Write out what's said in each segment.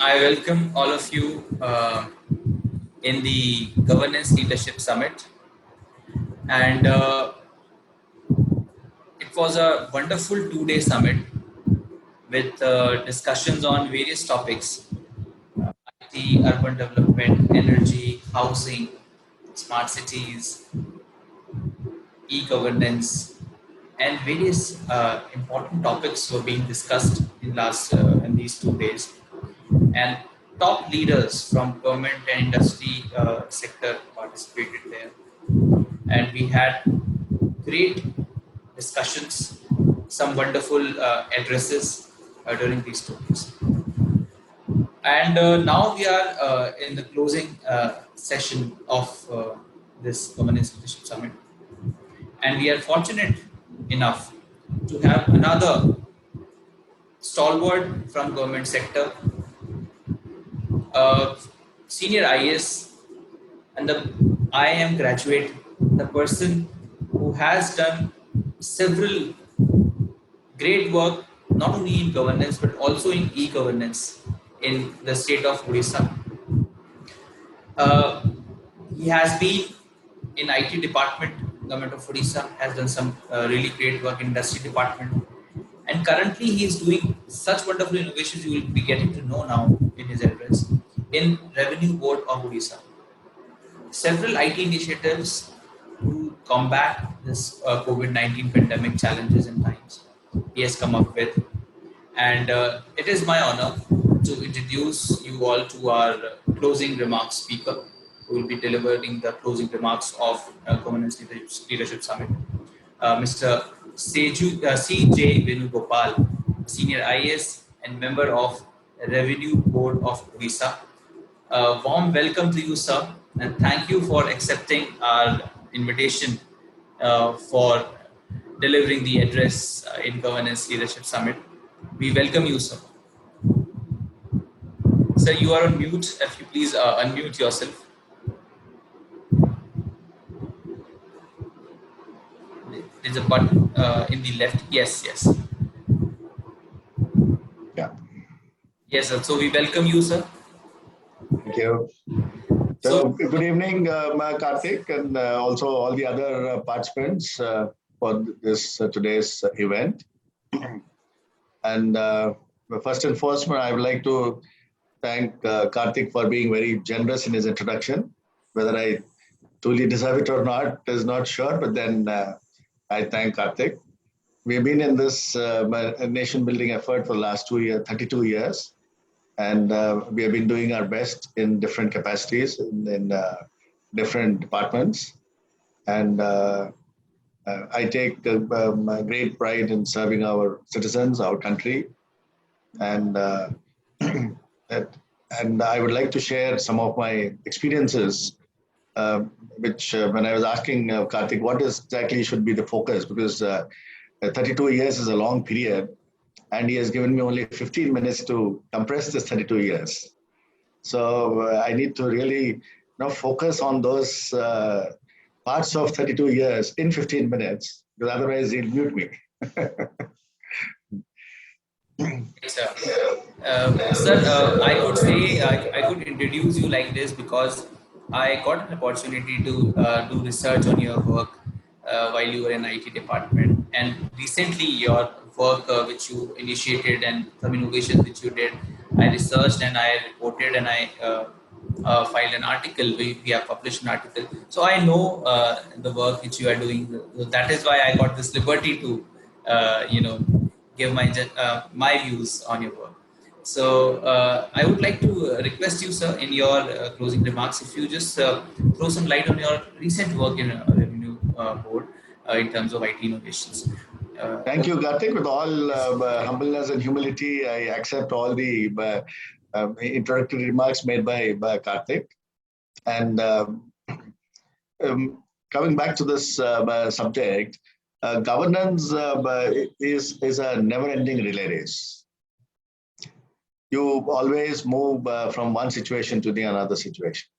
I welcome all of you in the Governance Leadership Summit. And it was a wonderful 2-day summit with discussions on various topics: IT, urban development, energy, housing, smart cities, e-governance, and various important topics were being discussed in these 2 days. And top leaders from government and industry sector participated there, and we had great discussions, some wonderful addresses during these 2 days. And now we are in the closing session of this Governance Leadership Summit, and we are fortunate enough to have another stalwart from government sector, senior IAS and the IIM graduate, the person who has done several great work, not only in governance but also in e-governance in the state of Odisha. Uh, he has been in IT department. Government of Odisha has done some really great work in industry department, and currently he is doing such wonderful innovations you will be getting to know now in his address in Revenue Board of Odisha. Several IT initiatives to combat this COVID-19 pandemic challenges and times he has come up with. And it is my honor to introduce you all to our closing remarks speaker, who will be delivering the closing remarks of Governance Leadership Summit, Mr. C.J. Venugopal, Senior IAS and member of Revenue Board of Odisha. Warm welcome to you, sir, and thank you for accepting our invitation for delivering the address in Governance Leadership Summit. We welcome you, sir. Sir, you are on mute. If you please unmute yourself. There's a button in the left. Yes. Yeah. Yes, sir. So we welcome you, sir. Thank you. So good evening, Karthik, and also all the other participants for this today's event. And first and foremost, I would like to thank Karthik for being very generous in his introduction. Whether I truly deserve it or not is not sure, but then I thank Karthik. We've been in this nation-building effort for the last 32 years. And we have been doing our best in different capacities in different departments. And I take great pride in serving our citizens, our country. And, and I would like to share some of my experiences, which when I was asking Karthik, what exactly should be the focus? Because 32 years is a long period. And he has given me only 15 minutes to compress this 32 years. So I need to really focus on those parts of 32 years in 15 minutes, because otherwise he'll mute me. Sir, I could say I could introduce you like this because I got an opportunity to do research on your work while you were in IT department, and recently your work which you initiated and some innovations which you did, I researched and I reported and I filed an article. We have published an article, so I know the work which you are doing. That is why I got this liberty to give my views on your work. So I would like to request you, sir, in your closing remarks, if you just throw some light on your recent work in Revenue Board in terms of IT innovations. Thank you, Karthik. With all humbleness and humility, I accept all the introductory remarks made by Karthik. And coming back to this subject, governance is a never-ending relay race. You always move from one situation to the another situation.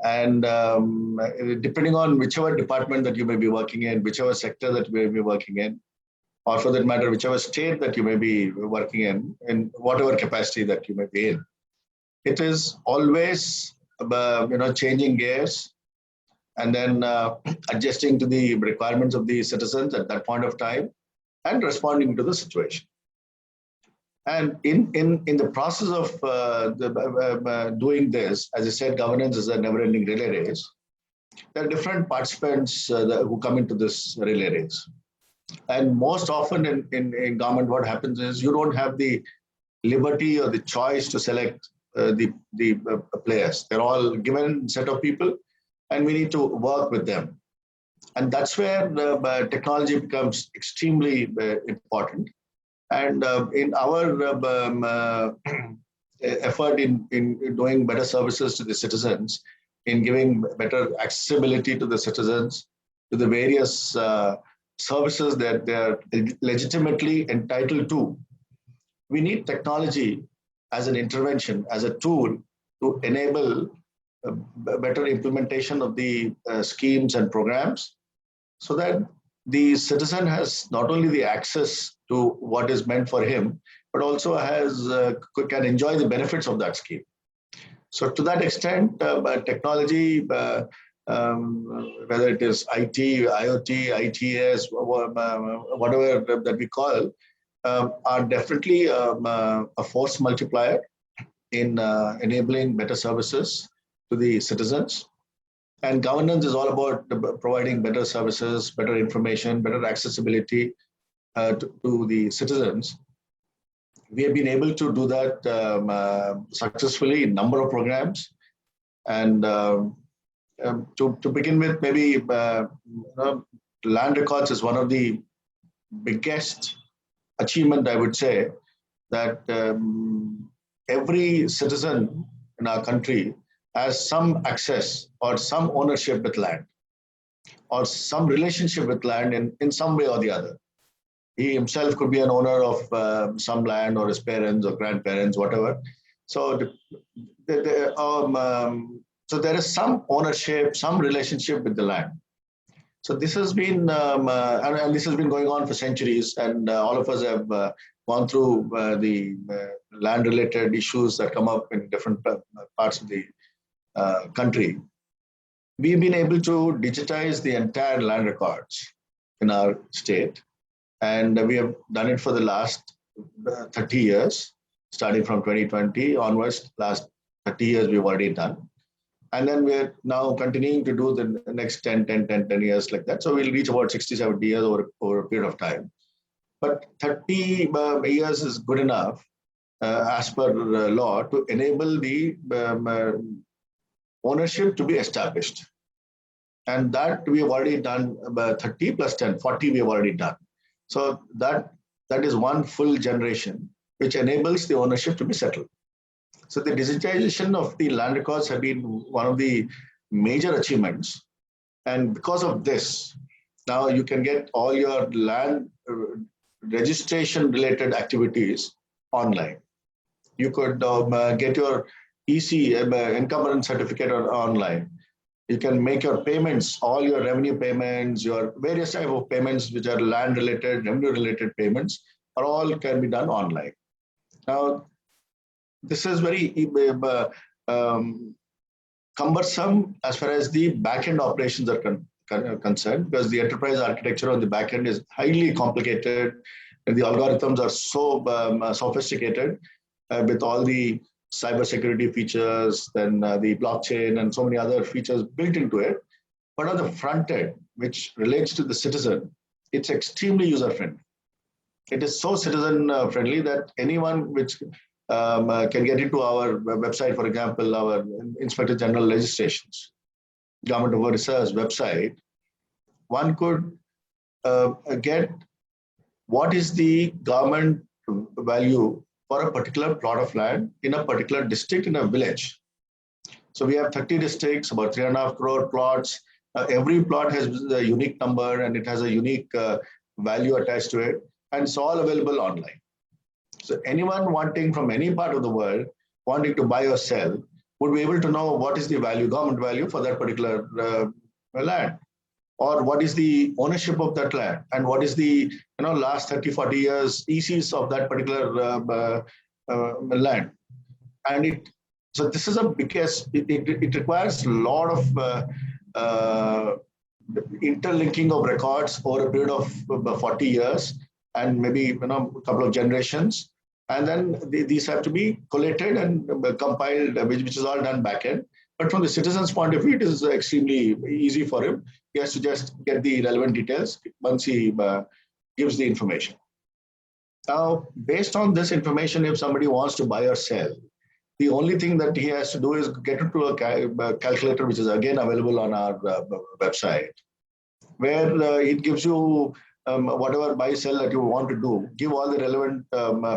And depending on whichever department that you may be working in, whichever sector that you may be working in, or for that matter, whichever state that you may be working in whatever capacity that you may be in, it is always changing gears and then adjusting to the requirements of the citizens at that point of time and responding to the situation. And in the process of doing this, as I said, governance is a never-ending relay race. There are different participants who come into this relay race. And most often in government, what happens is you don't have the liberty or the choice to select the players. They're all given set of people, and we need to work with them. And that's where technology becomes extremely important. And in our effort in doing better services to the citizens, in giving better accessibility to the citizens, to the various services that they are legitimately entitled to, we need technology as an intervention, as a tool to enable better implementation of the schemes and programs, so that the citizen has not only the access to what is meant for him, but also can enjoy the benefits of that scheme. So to that extent, technology, whether it is IT, IoT, ITS, whatever that we call, are definitely a force multiplier in enabling better services to the citizens. And governance is all about providing better services, better information, better accessibility to the citizens. We have been able to do that successfully in a number of programs. And to begin with, maybe land records is one of the biggest achievement, I would say, that every citizen in our country has some access or some ownership with land or some relationship with land in some way or the other. He himself could be an owner of some land, or his parents or grandparents, whatever. So, so there is some ownership, some relationship with the land. So this has been, and this has been going on for centuries, and all of us have gone through the land-related issues that come up in different parts of the country. We've been able to digitize the entire land records in our state, and we have done it for the last 30 years, starting from 2020 onwards. Last 30 years we've already done. And then we're now continuing to do the next 10 years like that. So we'll reach about 60, 70 years over a period of time. But 30 years is good enough as per law to enable the ownership to be established. And that we have already done 30 plus 10, 40 we have already done. So that is one full generation, which enables the ownership to be settled. So the digitization of the land records have been one of the major achievements. And because of this, now you can get all your land registration related activities online. You could get your EC, encumbrance certificate online. You can make your payments, all your revenue payments, your various type of payments which are land related, revenue related payments, are all can be done online. Now, this is very cumbersome as far as the back-end operations are concerned, because the enterprise architecture on the back-end is highly complicated, and the algorithms are so sophisticated with all the cybersecurity features, then the blockchain and so many other features built into it. But on the front end, which relates to the citizen, it's extremely user-friendly. It is so citizen-friendly that anyone which can get into our website, for example, our Inspector General legislations, Government of Odisha's website, one could get what is the government value for a particular plot of land in a particular district, in a village. So we have 30 districts, about 3.5 crore plots. Every plot has a unique number and it has a unique value attached to it, and it's all available online. So anyone wanting from any part of the world, wanting to buy or sell, would be able to know what is the value, government value for that particular land, or what is the ownership of that land, and what is the last 30, 40 years ECs of that particular land. And it So this is a because it requires a lot of interlinking of records over a period of 40 years and maybe a couple of generations, and then these have to be collated and compiled, which is all done back end. But from the citizen's point of view, it is extremely easy for him. He has to just get the relevant details once he gives the information. Now, based on this information, if somebody wants to buy or sell, the only thing that he has to do is get into a calculator, which is again available on our website, where it gives you whatever buy sell that you want to do, give all the relevant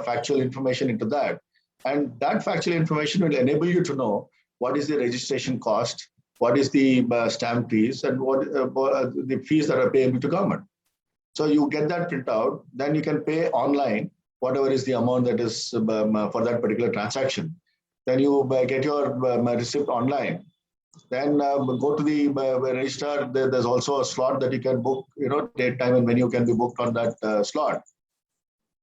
factual information into that. And that factual information will enable you to know what is the registration cost, what is the stamp fees, and what the fees that are payable to government. So you get that printout, then you can pay online whatever is the amount that is for that particular transaction. Then you get your receipt online. Then go to the registrar. There's also a slot that you can book, date, time, and venue can be booked on that slot.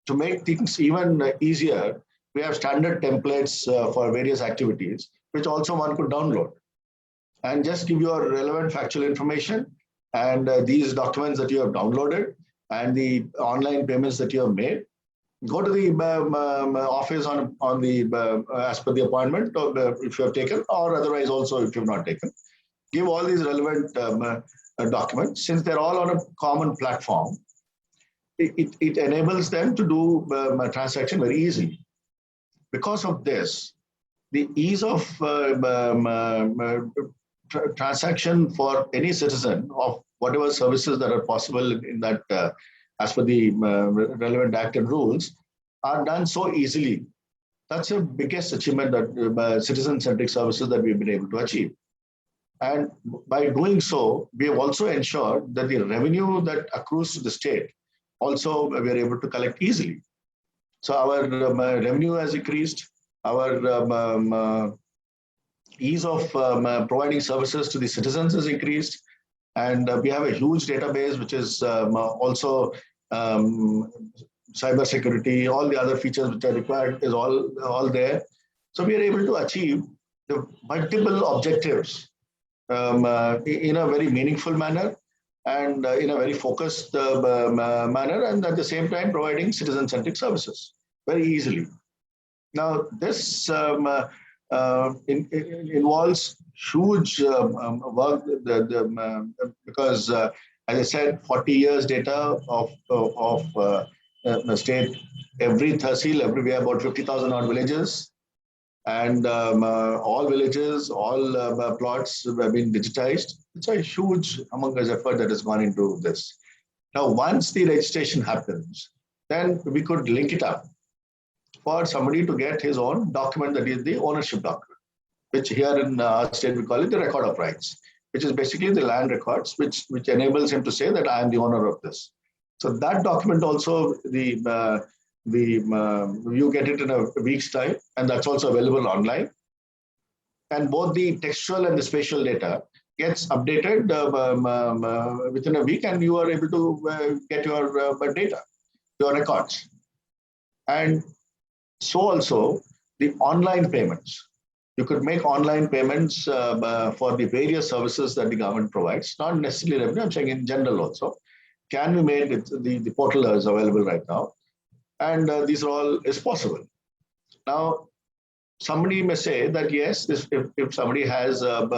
To make things even easier, we have standard templates for various activities, which also one could download and just give your relevant factual information and these documents that you have downloaded and the online payments that you have made. Go to the office on the as per the appointment, or if you have taken, or otherwise also if you have not taken. Give all these relevant documents. Since they're all on a common platform, it enables them to do a transaction very easily. Because of this, the ease of transaction for any citizen of whatever services that are possible in that, as per the relevant act and rules, are done so easily. That's the biggest achievement that citizen-centric services that we've been able to achieve. And by doing so, we have also ensured that the revenue that accrues to the state also we are able to collect easily. So our revenue has increased, our ease of providing services to the citizens has increased, and we have a huge database which is also cyber security, all the other features which are required is all there. So we are able to achieve the multiple objectives in a very meaningful manner and in a very focused manner, and at the same time providing citizen-centric services very easily. Now, this involves huge work because, as I said, 40 years data of the state. Every tehsil, we have about 50,000 odd villages, and all villages, all plots have been digitized. It's a huge humongous effort that has gone into this. Now, once the registration happens, then we could link it up for somebody to get his own document, that is the ownership document, which here in our state we call it the record of rights, which is basically the land records, which enables him to say that I am the owner of this. So that document also, you get it in a week's time, and that's also available online. And both the textual and the spatial data gets updated within a week, and you are able to get your data, your records. And so also the online payments. You could make online payments for the various services that the government provides, not necessarily revenue, I'm saying in general also. Can be made, the portal is available right now. And these are all is possible. Now, somebody may say that yes, if somebody has a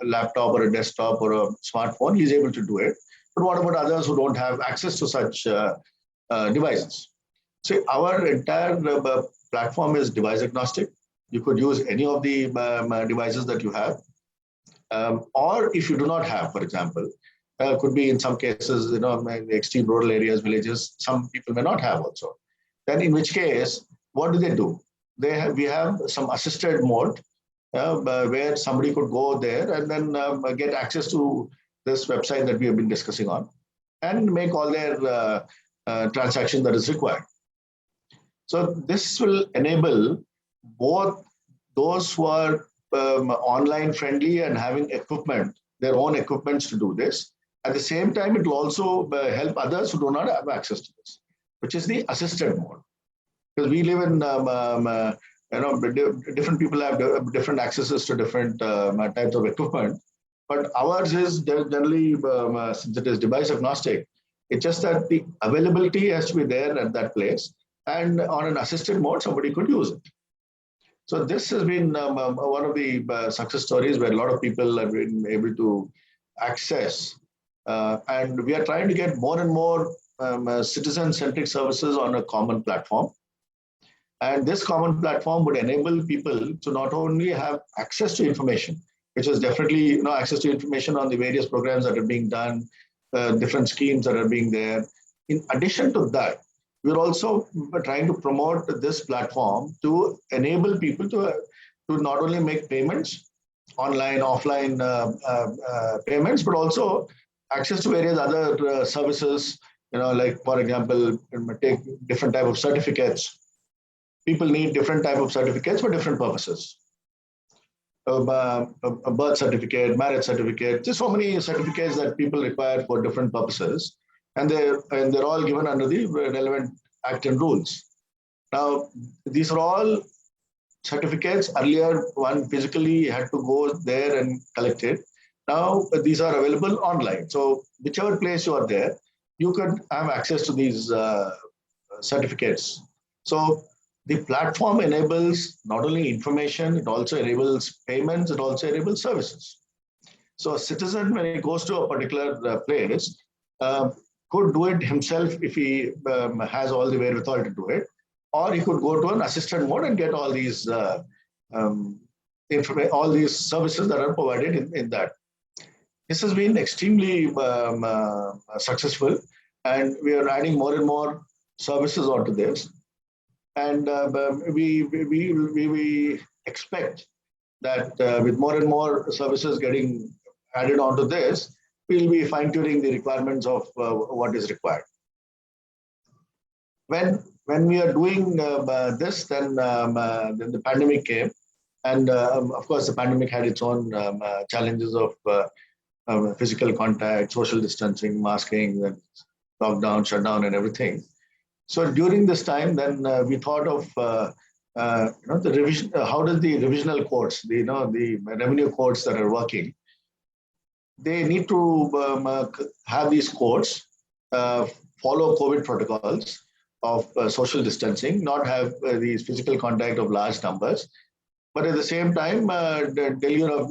laptop or a desktop or a smartphone, he's able to do it. But what about others who don't have access to such devices? So our entire platform is device agnostic. You could use any of the devices that you have. Or if you do not have, for example, could be in some cases, in extreme rural areas, villages, some people may not have also. Then in which case, what do? We have some assisted mode where somebody could go there and then get access to this website that we have been discussing on and make all their transaction that is required. So this will enable both those who are online friendly and having equipment, their own equipments to do this. At the same time, it will also help others who do not have access to this, which is the assisted mode. Because we live in different people have different accesses to different types of equipment. But ours is generally, since it is device agnostic, it's just that the availability has to be there at that place. And on an assisted mode, somebody could use it. So this has been one of the success stories where a lot of people have been able to access. And we are trying to get more and more citizen-centric services on a common platform. And this common platform would enable people to not only have access to information, which is definitely access to information on the various programs that are being done, different schemes that are being there. In addition to that, we're also trying to promote this platform to enable people to not only make payments, online, offline payments, but also access to various other services. Like for example, take different type of certificates. People need different type of certificates for different purposes. A birth certificate, marriage certificate, just so many certificates that people require for different purposes, and they're all given under the relevant act and rules. Now, these are all certificates. Earlier, one physically had to go there and collect it. Now, these are available online. So, whichever place you are there, you can have access to these certificates. So, the platform enables not only information, it also enables payments, it also enables services. So a citizen, when he goes to a particular place, could do it himself if he has all the wherewithal to do it, or he could go to an assisted mode and get all these all these services that are provided in that. This has been extremely successful, and we are adding more and more services onto this. And we expect that with more and more services getting added onto this, we'll be fine-tuning the requirements of what is required. When we are doing this, then the pandemic came, and of course the pandemic had its own challenges of physical contact, social distancing, masking, lockdown, shutdown, and everything. So during this time, then we thought of the revision. How does the revisional courts, the revenue courts that are working, they need to have these courts follow COVID protocols of social distancing, not have these physical contact of large numbers, but at the same time, the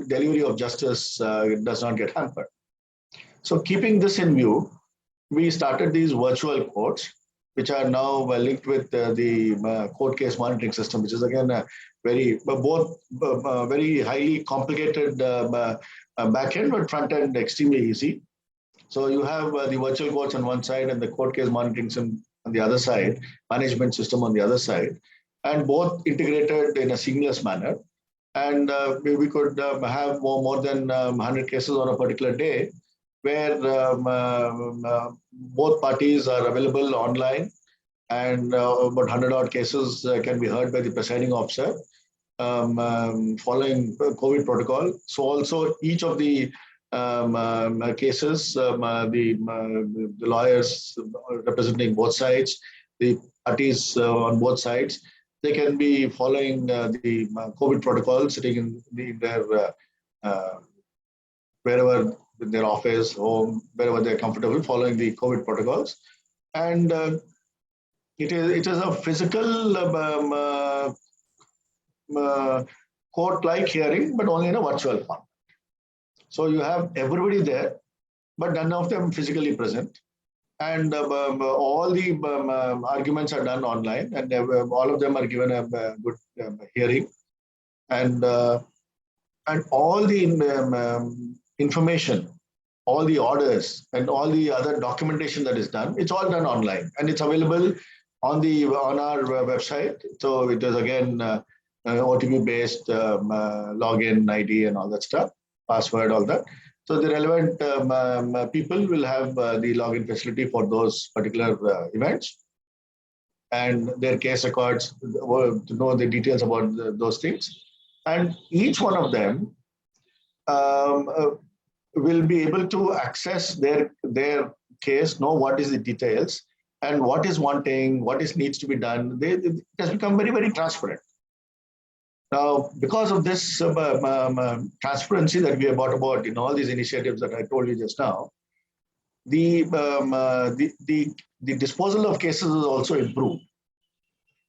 delivery of justice does not get hampered. So keeping this in view, we started these virtual courts, which are now linked with the court case monitoring system, which is again a very very highly complicated back end, but front end extremely easy. So you have the virtual courts on one side and the court case monitoring system on the other side, management system on the other side, and both integrated in a seamless manner. And we could have more than 100 cases on a particular day, where both parties are available online, and about 100 odd cases can be heard by the presiding officer following COVID protocol. So also each of the cases, the lawyers representing both sides, the parties on both sides, they can be following the COVID protocol, sitting in their wherever, in their office, home, wherever they're comfortable, following the COVID protocols. And it is a physical court-like hearing, but only in a virtual form. So you have everybody there, but none of them physically present. And all the arguments are done online, and all of them are given a good hearing. And all the information, all the orders, and all the other documentation that is done, it's all done online, and it's available on our website. So it is again OTP based login ID and all that stuff, password, all that. So the relevant people will have the login facility for those particular events, and their case records to know the details about those things. And each one of them will be able to access their case, know what is the details, and what is wanting, what is needs to be done. It has become very, very transparent. Now, because of this transparency that we have brought about in all these initiatives that I told you just now, the, the disposal of cases is also improved.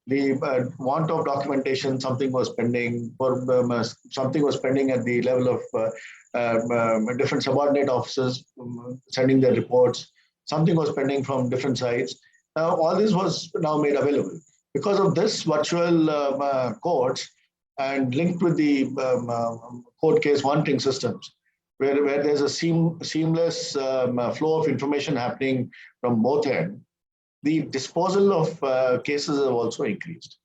The want of documentation, something was pending, or something was pending at the level of different subordinate officers sending their reports. Something was pending from different sides. Now, all this was now made available. Because of this virtual courts and linked with the court case monitoring systems, where there's a seamless flow of information happening from both ends, the disposal of cases have also increased.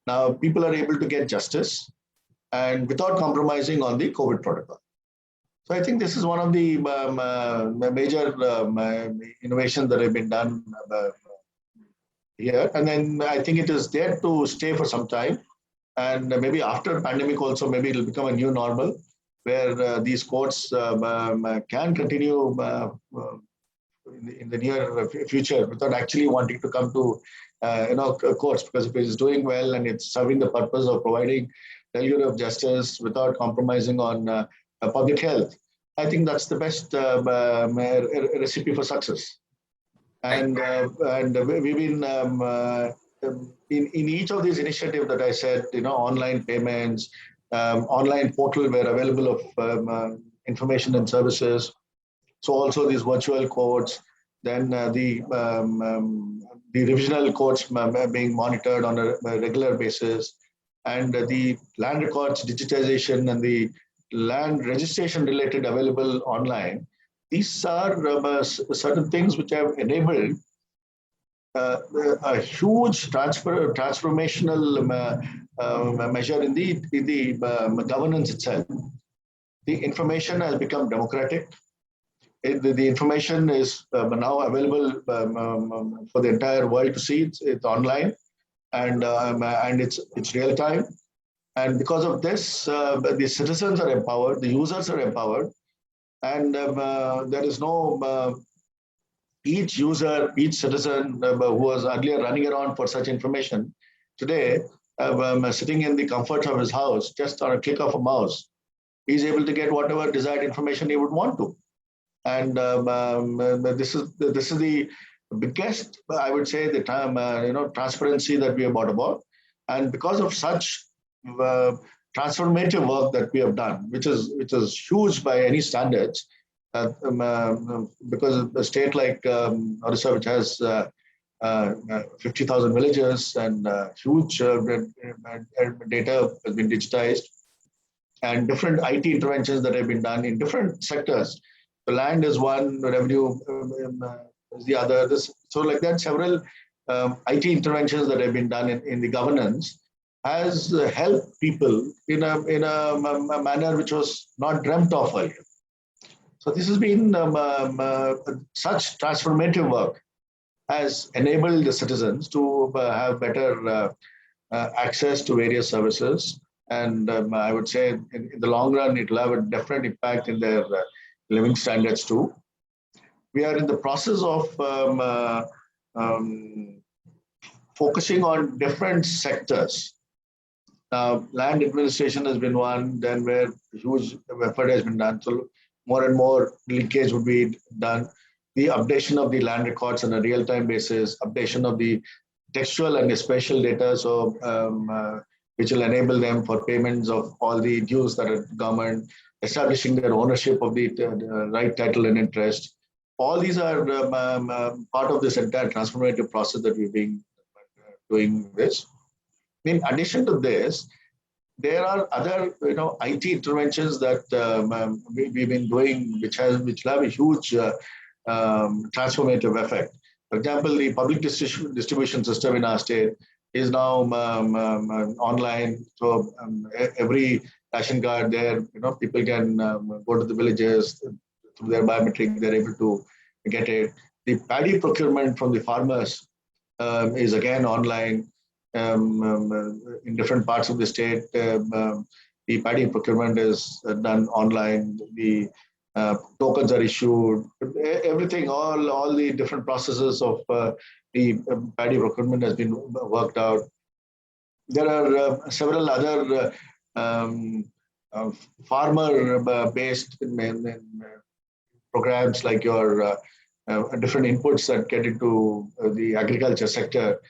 Now, people are able to get justice and without compromising on the COVID protocol. So I think this is one of the major innovations that have been done here. And then I think it is there to stay for some time. And maybe after pandemic also, maybe it'll become a new normal where these courts can continue in the near future without actually wanting to come to courts, because if it's doing well and it's serving the purpose of providing delivery of justice without compromising on public health, I think that's the best recipe for success. And we've been in each of these initiatives that I said, online payments, online portal where available of information and services. So also these virtual courts, then the revisional courts being monitored on a regular basis, and the land records digitization and the land registration related available online. These are certain things which have enabled a huge transformational measure in the governance itself. The information has become democratic. The information is now available for the entire world to see. It's online, and it's real time. And because of this, the citizens are empowered, the users are empowered, and there is no each user, each citizen who was earlier running around for such information, today sitting in the comfort of his house, just on a click of a mouse, he's able to get whatever desired information he would want to. And this is the biggest, I would say, the time transparency that we have brought about, and because of such transformative work that we have done, which is huge by any standards, because a state like Odisha, which has 50,000 villages and huge data has been digitized, and different IT interventions that have been done in different sectors. The land is one, revenue is the other. So like that, several IT interventions that have been done in the governance has helped people in a manner which was not dreamt of earlier. So this has been such transformative work has enabled the citizens to have better access to various services. And I would say in the long run, it will have a definite impact in their living standards too. We are in the process of focusing on different sectors. Land administration has been one, then where huge effort has been done. So more and more linkage would be done. The updation of the land records on a real-time basis, updation of the textual and spatial data, so which will enable them for payments of all the dues that are government, establishing their ownership of the right title and interest. All these are part of this entire transformative process that we've been doing this. In addition to this, there are other IT interventions that we've been doing, which will have a huge transformative effect. For example, the public distribution system in our state is now online. So every ration card there, people can go to the villages through their biometric. They're able to get it. The paddy procurement from the farmers is again online. In different parts of the state, the paddy procurement is done online. The tokens are issued. Everything, all the different processes of the paddy procurement has been worked out. there are several other um, uh, farmer-based programs like your different inputs that get into the agriculture sector,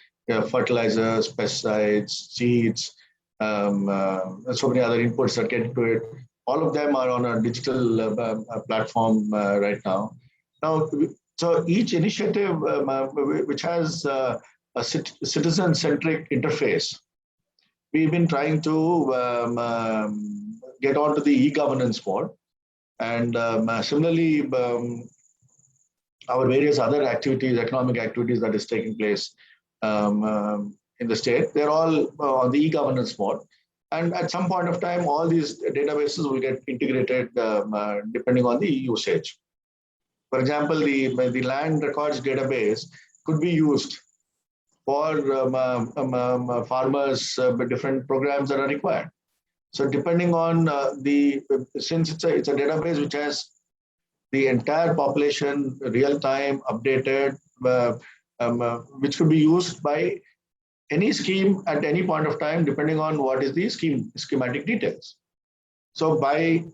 fertilizers, pesticides, seeds, so many other inputs that get into it. All of them are on a digital platform right now. Now, so each initiative which has a citizen-centric interface, we've been trying to get onto the e-governance mode. And similarly, our various other activities, economic activities that is taking place in the state, they're all on the e-governance mode. And at some point of time, all these databases will get integrated depending on the usage. For example, the land records database could be used for farmers, different programs that are required. So depending on since it's a database which has the entire population real time updated, which could be used by any scheme at any point of time, depending on what is the schematic details. So by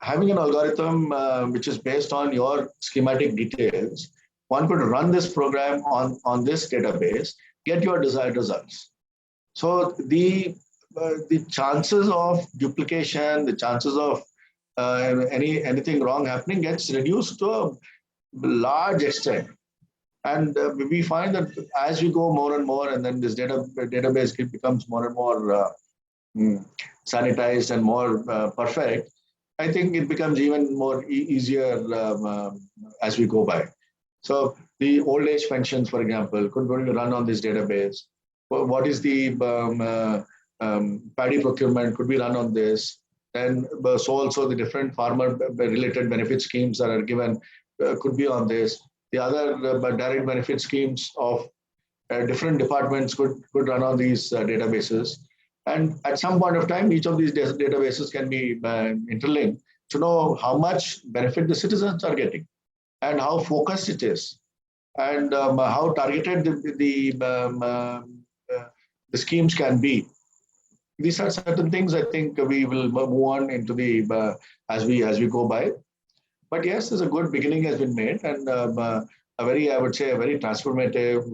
having an algorithm which is based on your schematic details, one could run this program on this database, get your desired results. So the chances of duplication, the chances of anything wrong happening gets reduced to a large extent. And we find that as we go more and more, and then this database becomes more and more sanitized and more perfect, I think it becomes even more easier as we go by. So the old age pensions, for example, could run on this database. What is the paddy procurement could be run on this. And so also the different farmer related benefit schemes that are given could be on this. The other direct benefit schemes of different departments could run on these databases. And at some point of time, each of these databases can be interlinked to know how much benefit the citizens are getting and how focused it is and how targeted the schemes can be. These are certain things I think we will move on into the as we go by. But yes, there's a good beginning has been made, and a very, I would say, a very transformative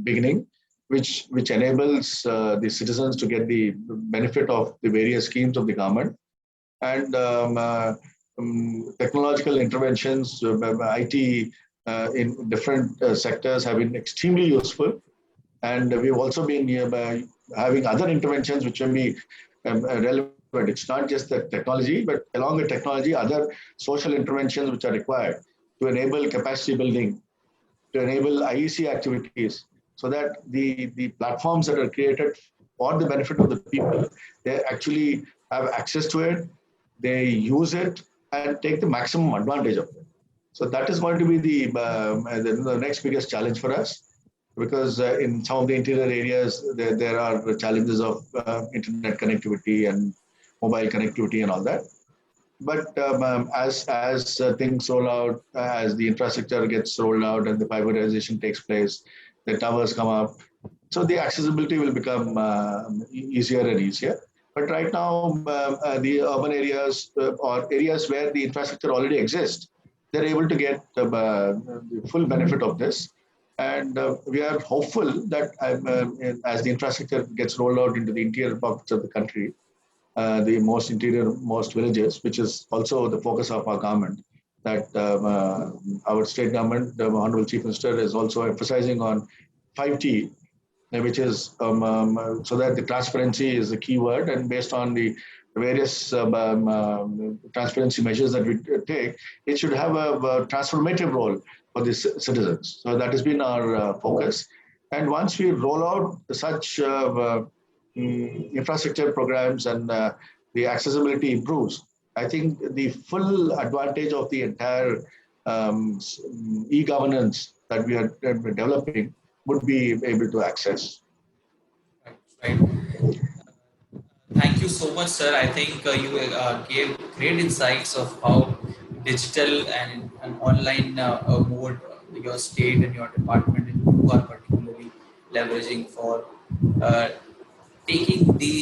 beginning, which enables the citizens to get the benefit of the various schemes of the government, and technological interventions, IT in different sectors have been extremely useful, and we've also been having other interventions which can be relevant. It's not just the technology, but along with technology, other social interventions which are required to enable capacity building, to enable IEC activities, so that the platforms that are created for the benefit of the people, they actually have access to it, they use it, and take the maximum advantage of it. So that is going to be the next biggest challenge for us, because in some of the interior areas, there are challenges of internet connectivity and mobile connectivity and all that. But as things roll out, as the infrastructure gets rolled out and the fiberization takes place, the towers come up, so the accessibility will become easier and easier. But right now, the urban areas or areas where the infrastructure already exists, they're able to get the full benefit of this. And we are hopeful that as the infrastructure gets rolled out into the interior pockets of the country, the most interior, most villages, which is also the focus of our government, that our state government, the Honorable Chief Minister, is also emphasizing on 5G, which is so that the transparency is the key word, and based on the various transparency measures that we take, it should have a transformative role for the citizens. So that has been our focus. And once we roll out such infrastructure programs and the accessibility improves, I think the full advantage of the entire e-governance that we are developing would be able to access. Right, right. Thank you so much, sir. I think you gave great insights of how digital and online mode your state and your department and you are particularly leveraging for uh, taking the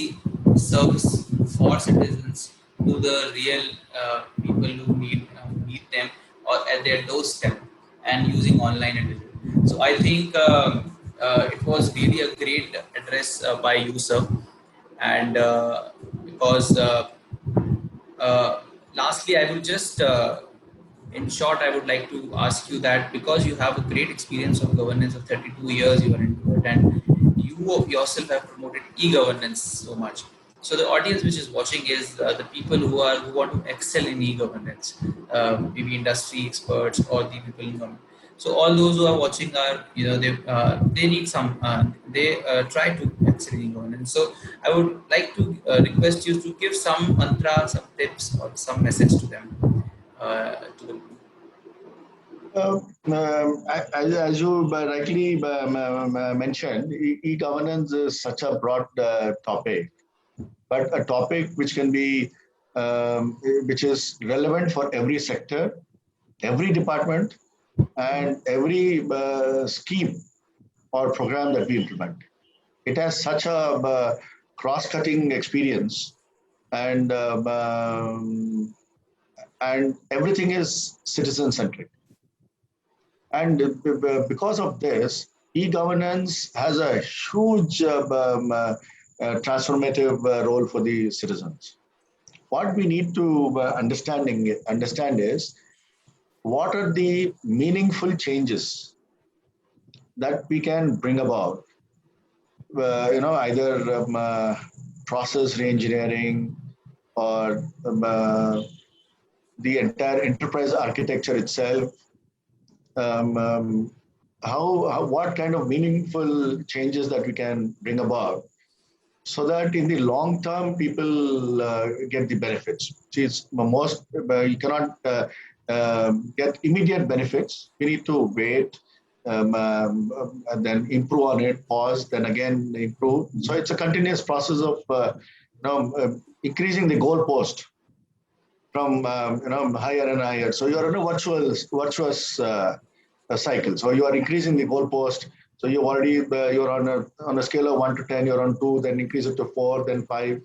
service for citizens to the real people who need them or at their doorstep and using online and digital. So I think it was really a great address by you, sir. And because lastly, I will just in short, I would like to ask you that because you have a great experience of governance of 32 years, you are into it, and you yourself have promoted e-governance so much. So the audience which is watching is the people who want to excel in e-governance, maybe industry experts or the people in government. So all those who are watching are, they need some they try to excel in e-governance. So I would like to request you to give some mantra, some tips, or some message to them. To the As you rightly mentioned, e-governance is such a broad topic, but a topic which can be, which is relevant for every sector, every department, and every scheme or program that we implement. It has such a cross-cutting experience, and everything is citizen-centric. And because of this, e-governance has a huge transformative role for the citizens. What we need to understand is what are the meaningful changes that we can bring about. Either process reengineering or the entire enterprise architecture itself. Um, um, what kind of meaningful changes that we can bring about so that in the long term people get the benefits. See, it's most you cannot get immediate benefits. We need to wait, and then improve on it, pause, then again improve. So it's a continuous process of increasing the goalpost from higher and higher. So you're in a virtuous cycle. So you are increasing the goalpost. So you already you're on a scale of 1 to 10. You're on 2, then increase it to 4, then 5.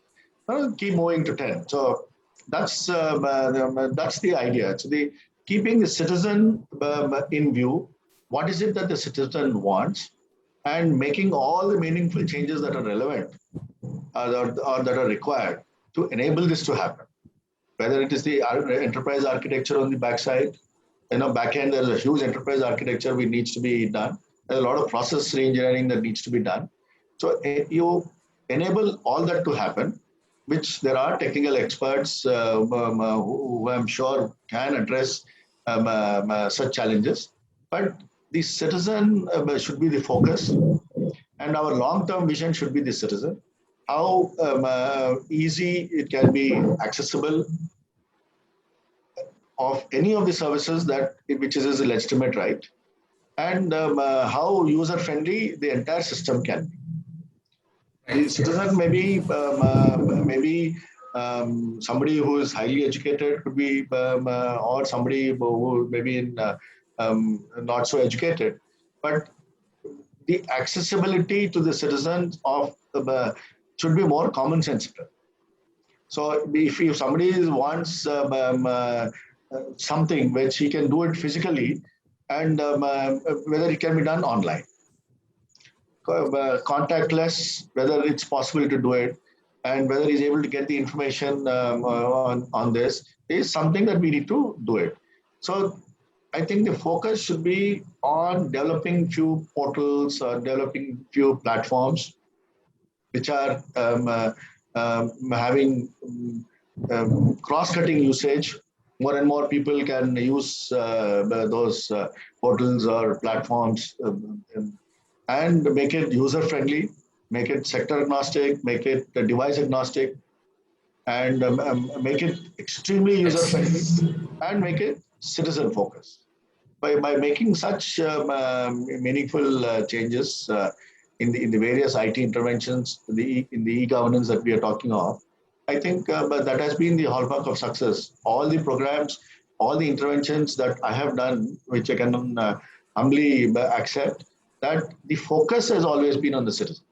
Keep moving to 10. So that's the idea. So the keeping the citizen in view. What is it that the citizen wants, and making all the meaningful changes that are relevant or that are required to enable this to happen, whether it is the enterprise architecture on the backside, backend, there's a huge enterprise architecture which needs to be done. There's a lot of process reengineering that needs to be done. So you enable all that to happen, which there are technical experts who I'm sure can address such challenges. But the citizen should be the focus, and our long-term vision should be the citizen. How easy it can be accessible of any of the services that which is a legitimate right, and how user friendly the entire system can be. The right. citizen maybe somebody who is highly educated could be or somebody who maybe in not so educated, but the accessibility to the citizens of should be more common sensical. So if somebody wants something which he can do it physically, and whether it can be done online, contactless, whether it's possible to do it, and whether he's able to get the information on this is something that we need to do it. So I think the focus should be on developing few portals or developing few platforms which are having cross-cutting usage. More and more people can use those portals or platforms and make it user-friendly, make it sector agnostic, make it device agnostic, and make it extremely user-friendly, Yes. and make it citizen-focused. By making such meaningful changes in the various IT interventions in the e-governance that we are talking of, I think but that has been the hallmark of success. All the programs, all the interventions that I have done, which I can humbly accept, that the focus has always been on the citizen.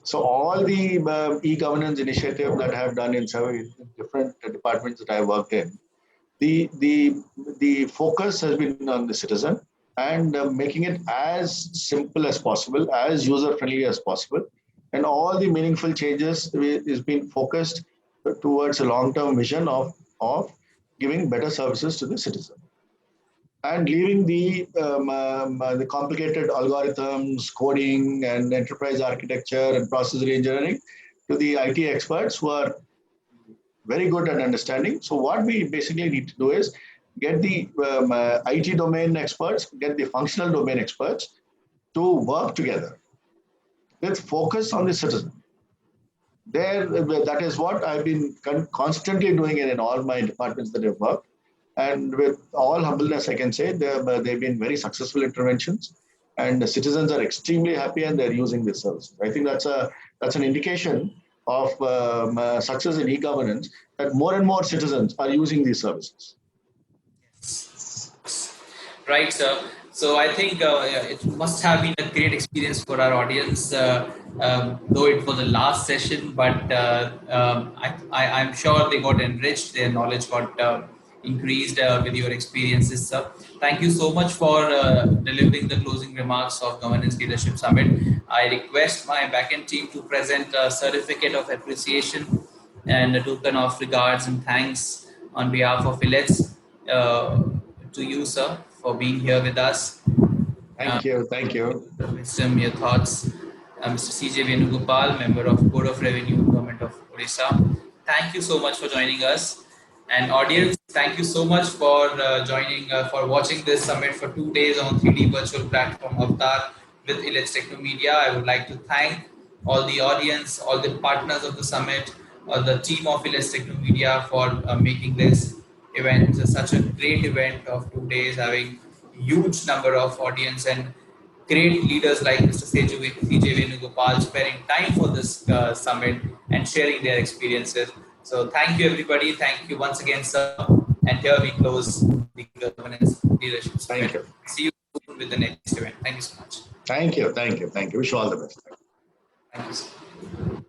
So all the e-governance initiative that I have done in several different departments that I worked in, the the the focus has been on the citizen and making it as simple as possible, as user friendly as possible, and all the meaningful changes is being focused towards a long term vision of giving better services to the citizen and leaving the complicated algorithms, coding, and enterprise architecture and process engineering to the IT experts who are very good at understanding. So what we basically need to do is get the IT domain experts, get the functional domain experts to work together with focus on the citizen. There, that is what I've been constantly doing it in all my departments that I've worked. And with all humbleness, I can say they've been very successful interventions, and the citizens are extremely happy and they're using this service. I think that's an indication of success in e-governance that more and more citizens are using these services. Right, sir. So I think yeah, it must have been a great experience for our audience, though it was the last session. But I'm sure they got enriched, their knowledge got increased with your experiences, sir. Thank you so much for delivering the closing remarks of Governance Leadership Summit. I request my backend team to present a certificate of appreciation and a token of regards and thanks on behalf of Elets to you, sir, for being here with us. Thank you. Thank you. Wisdom, your thoughts. Mr. CJ Venugopal, member of Board of Revenue, Government of Odisha. Thank you so much for joining us. And Thank, audience, thank you so much for joining, for watching this summit for 2 days on 3D virtual platform Avatar with Elets Technomedia. I would like to thank all the audience, all the partners of the summit, the team of Elets Technomedia for making this event such a great event of 2 days, having huge number of audience and great leaders like Mr. CJ Venugopal sparing time for this summit and sharing their experiences. So thank you everybody. Thank you once again, sir. And here we close the Governance Leadership Summit. thank you. See you soon with the next event. Thank you so much. Thank you. Thank you. Thank you. Wish you all the best. Thank you, sir.